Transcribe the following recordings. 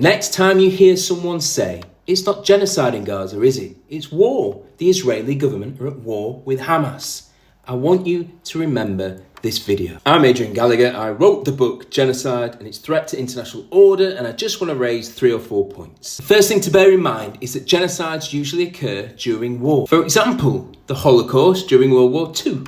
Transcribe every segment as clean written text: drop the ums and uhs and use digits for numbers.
Next time you hear someone say, it's not genocide in Gaza, is it? It's war. The Israeli government are at war with Hamas. I want you to remember this video. I'm Adrian Gallagher. I wrote the book Genocide and its Threat to International Order, and I just want to raise 3 or 4 points. The first thing to bear in mind is that genocides usually occur during war. For example, the Holocaust during World War II,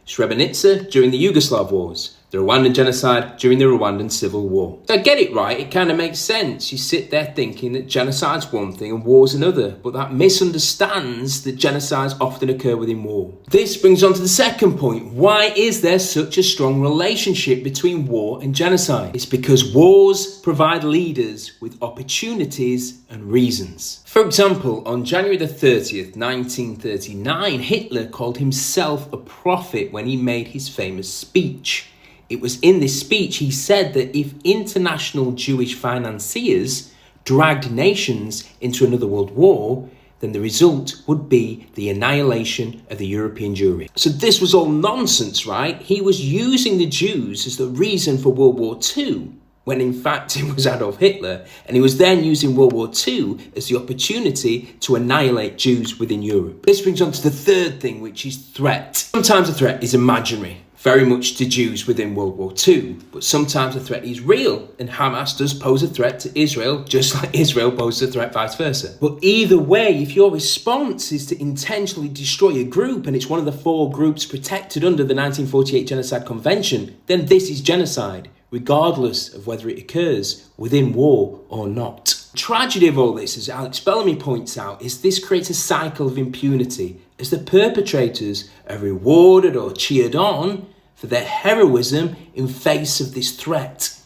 Srebrenica during the Yugoslav wars, the Rwandan genocide during the Rwandan Civil War. So I get it right, it kind of makes sense. You sit there thinking that genocide's one thing and war's another, but that misunderstands that genocides often occur within war. This brings on to the second point. Why is there such a strong relationship between war and genocide? It's because wars provide leaders with opportunities and reasons. For example, on January the 30th, 1939, Hitler called himself a prophet when he made his famous speech. It was in this speech he said that if international Jewish financiers dragged nations into another world war, then the result would be the annihilation of the European Jewry. So this was all nonsense, right? He was using the Jews as the reason for World War II, when in fact it was Adolf Hitler, and he was then using World War II as the opportunity to annihilate Jews within Europe. This brings on to the third thing, which is threat. Sometimes a threat is imaginary, very much to Jews within World War II, but sometimes the threat is real, and Hamas does pose a threat to Israel, just like Israel poses a threat vice versa. But either way, if your response is to intentionally destroy a group, and it's one of the 4 groups protected under the 1948 Genocide Convention, then this is genocide, regardless of whether it occurs within war or not. The tragedy of all this, as Alex Bellamy points out, is this creates a cycle of impunity, as the perpetrators are rewarded or cheered on for their heroism in face of this threat.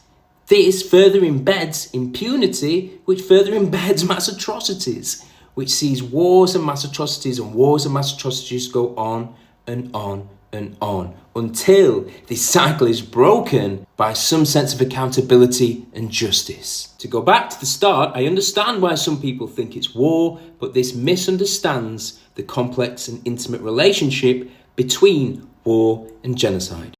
This further embeds impunity, which further embeds mass atrocities, which sees wars and mass atrocities go on and on and on, until this cycle is broken by some sense of accountability and justice. To go back to the start, I understand why some people think it's war, but this misunderstands the complex and intimate relationship between war and genocide.